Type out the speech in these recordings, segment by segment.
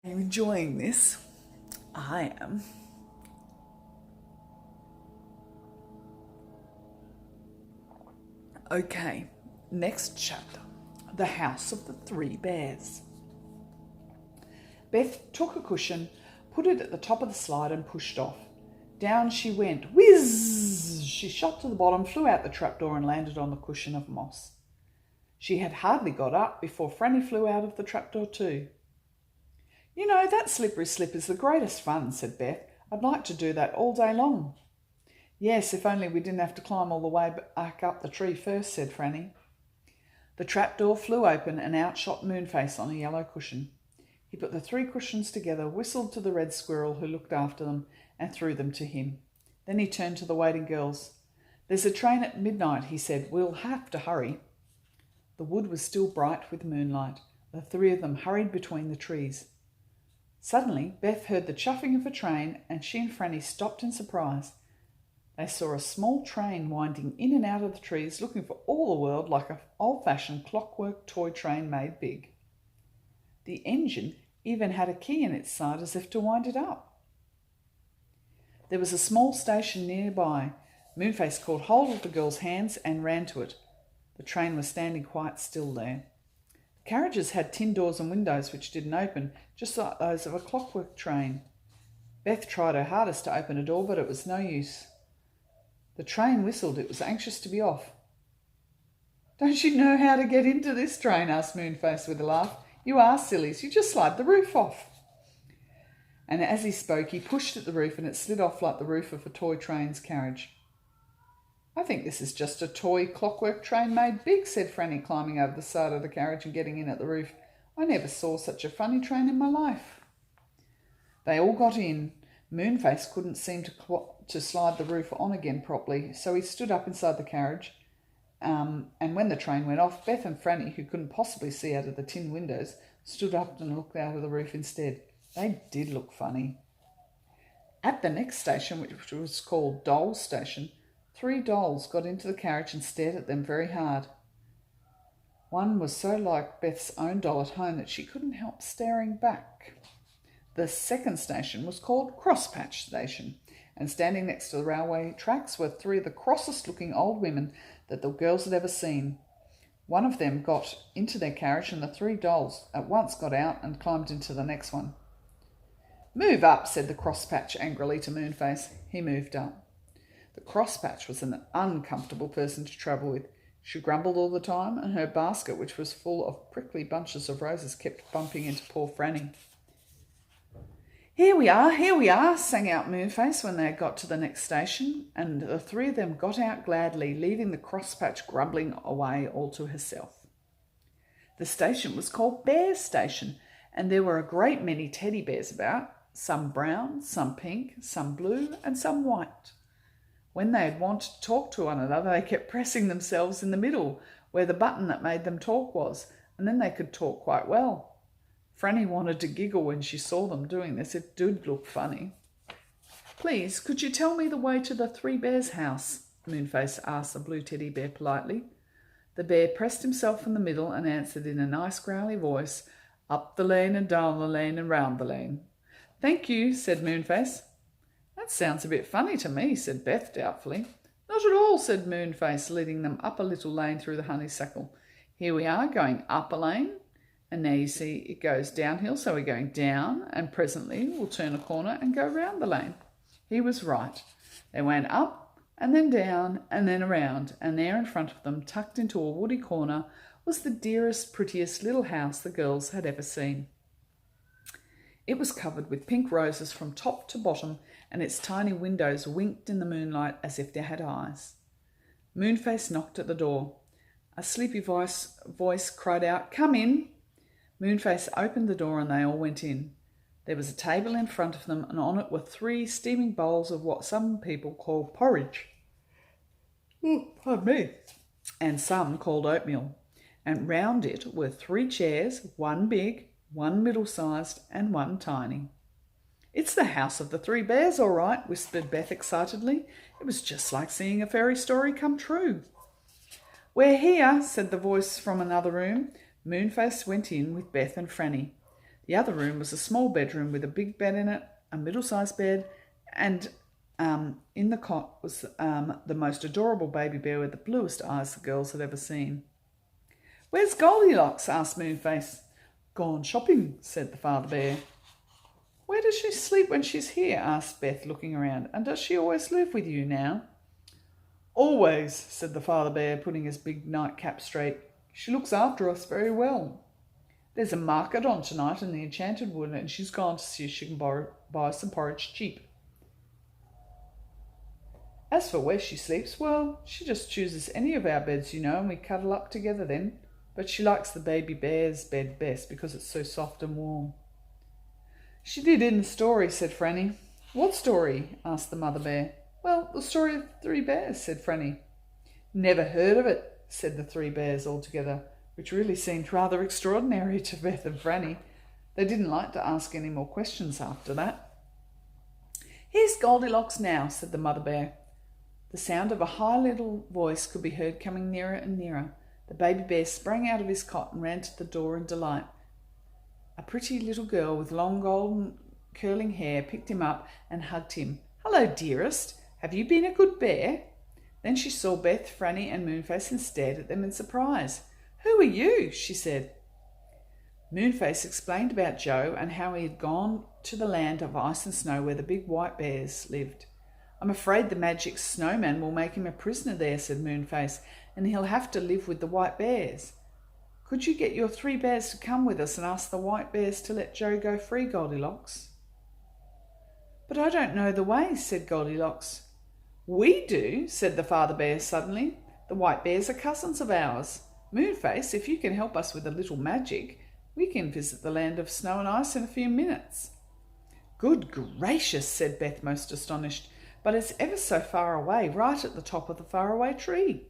Are you enjoying this? I am. Okay, next chapter. The House of the Three Bears. Beth took a cushion, put it at the top of the slide and pushed off. Down she went. Whiz! She shot to the bottom, flew out the trapdoor and landed on the cushion of moss. She had hardly got up before Franny flew out of the trapdoor too. You know, that slippery slip is the greatest fun, said Beth. I'd like to do that all day long. Yes, if only we didn't have to climb all the way back up the tree first, said Franny. The trapdoor flew open and out shot Moonface on a yellow cushion. He put the three cushions together, whistled to the red squirrel who looked after them, and threw them to him. Then he turned to the waiting girls. There's a train at midnight, he said. We'll have to hurry. The wood was still bright with moonlight. The three of them hurried between the trees. Suddenly, Beth heard the chuffing of a train, and she and Franny stopped in surprise. They saw a small train winding in and out of the trees, looking for all the world like an old-fashioned clockwork toy train made big. The engine even had a key in its side as if to wind it up. There was a small station nearby. Moonface caught hold of the girl's hands and ran to it. The train was standing quite still there. The carriages had tin doors and windows which didn't open, just like those of a clockwork train. Beth tried her hardest to open a door, but it was no use. The train whistled. It was anxious to be off. Don't you know how to get into this train? Asked Moonface with a laugh. You are sillies. You just slide the roof off. And as he spoke, he pushed at the roof and it slid off like the roof of a toy train's carriage. I think this is just a toy clockwork train made big, said Franny, climbing over the side of the carriage and getting in at the roof. I never saw such a funny train in my life. They all got in. Moonface couldn't seem to slide the roof on again properly, so he stood up inside the carriage. And when the train went off, Beth and Franny, who couldn't possibly see out of the tin windows, stood up and looked out of the roof instead. They did look funny. At the next station, which was called Doll's Station, 3 dolls got into the carriage and stared at them very hard. One was so like Beth's own doll at home that she couldn't help staring back. The second station was called Crosspatch Station, and standing next to the railway tracks were 3 of the crossest-looking old women that the girls had ever seen. One of them got into their carriage, and the 3 dolls at once got out and climbed into the next one. Move up, said the Crosspatch angrily to Moonface. He moved up. The Crosspatch was an uncomfortable person to travel with. She grumbled all the time, and her basket, which was full of prickly bunches of roses, kept bumping into poor Franny. Here we are, sang out Moonface when they got to the next station, and the 3 of them got out gladly, leaving the Crosspatch grumbling away all to herself. The station was called Bear Station, and there were a great many teddy bears about, some brown, some pink, some blue, and some white. When they'd want to talk to one another, they kept pressing themselves in the middle, where the button that made them talk was, and then they could talk quite well. Franny wanted to giggle when she saw them doing this. It did look funny. Please, could you tell me the way to the 3 bears' house? Moonface asked the blue teddy bear politely. The bear pressed himself in the middle and answered in a nice growly voice, up the lane and down the lane and round the lane. Thank you, said Moonface. That sounds a bit funny to me, said Beth doubtfully. Not at all, said Moonface, leading them up a little lane through the honeysuckle. Here we are, going up a lane, and now you see it goes downhill, so we're going down, and presently we'll turn a corner and go round the lane. He was right. They went up, and then down, and then around, and there in front of them, tucked into a woody corner, was the dearest, prettiest little house the girls had ever seen. It was covered with pink roses from top to bottom, and its tiny windows winked in the moonlight as if they had eyes. Moonface knocked at the door. A sleepy voice cried out, "Come in!" Moonface opened the door and they all went in. There was a table in front of them, and on it were 3 steaming bowls of what some people call porridge. Pardon me. And some called oatmeal. And round it were 3 chairs, 1 big, 1 middle-sized, and 1 tiny. It's the house of the 3 bears, all right, whispered Beth excitedly. It was just like seeing a fairy story come true. We're here, said the voice from another room. Moonface went in with Beth and Franny. The other room was a small bedroom with a big bed in it, a middle-sized bed, and in the cot was the most adorable baby bear with the bluest eyes the girls had ever seen. "Where's Goldilocks?" asked Moonface. "Gone shopping," said the father bear. "Where does she sleep when she's here?" asked Beth, looking around. "And does she always live with you now?" "Always," said the father bear, putting his big nightcap straight. "She looks after us very well. There's a market on tonight in the Enchanted Wood, and she's gone to see if she can buy some porridge cheap. As for where she sleeps, well, she just chooses any of our beds, you know, and we cuddle up together then. But she likes the baby bear's bed best because it's so soft and warm." "She did in the story," said Franny. "What story?" asked the mother bear. "Well, the story of the 3 bears," said Franny. "Never heard of it," said the 3 bears all together, which really seemed rather extraordinary to Beth and Franny. They didn't like to ask any more questions after that. "Here's Goldilocks now," said the mother bear. The sound of a high little voice could be heard coming nearer and nearer. The baby bear sprang out of his cot and ran to the door in delight. A pretty little girl with long golden curling hair picked him up and hugged him. "Hello, dearest. Have you been a good bear?" Then she saw Beth, Franny and Moonface and stared at them in surprise. "Who are you?" she said. Moonface explained about Joe and how he had gone to the land of ice and snow where the big white bears lived. "I'm afraid the magic snowman will make him a prisoner there," said Moonface, "and he'll have to live with the white bears. Could you get your 3 bears to come with us and ask the white bears to let Joe go free, Goldilocks?" "But I don't know the way," said Goldilocks. "We do," said the father bear suddenly. "The white bears are cousins of ours. Moonface, if you can help us with a little magic, we can visit the land of snow and ice in a few minutes." "Good gracious," said Beth, most astonished. "But it's ever so far away, right at the top of the faraway tree."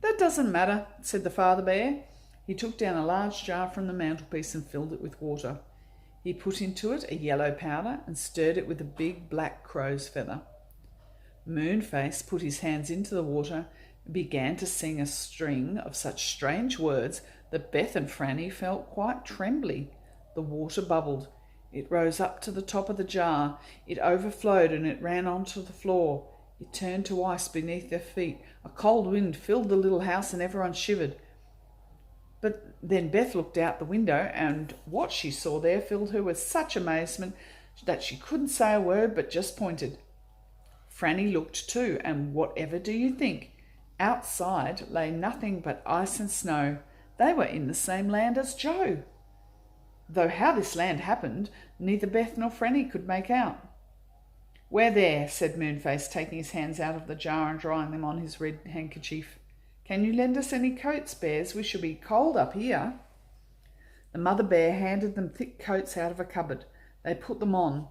"That doesn't matter," said the father bear. He took down a large jar from the mantelpiece and filled it with water. He put into it a yellow powder and stirred it with a big black crow's feather. Moonface put his hands into the water and began to sing a string of such strange words that Beth and Franny felt quite trembly. The water bubbled. It rose up to the top of the jar. It overflowed and it ran onto the floor. It turned to ice beneath their feet. A cold wind filled the little house and everyone shivered. But then Beth looked out the window, and what she saw there filled her with such amazement that she couldn't say a word but just pointed. Franny looked too, and whatever do you think? Outside lay nothing but ice and snow. They were in the same land as Joe. Though how this land happened, neither Beth nor Franny could make out. "We're there," said Moonface, taking his hands out of the jar and drying them on his red handkerchief. "Can you lend us any coats, bears? We shall be cold up here." The mother bear handed them thick coats out of a cupboard. They put them on.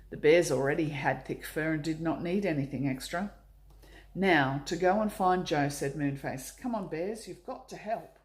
The bears already had thick fur and did not need anything extra. "Now, to go and find Joe," said Moonface. "Come on, bears, you've got to help."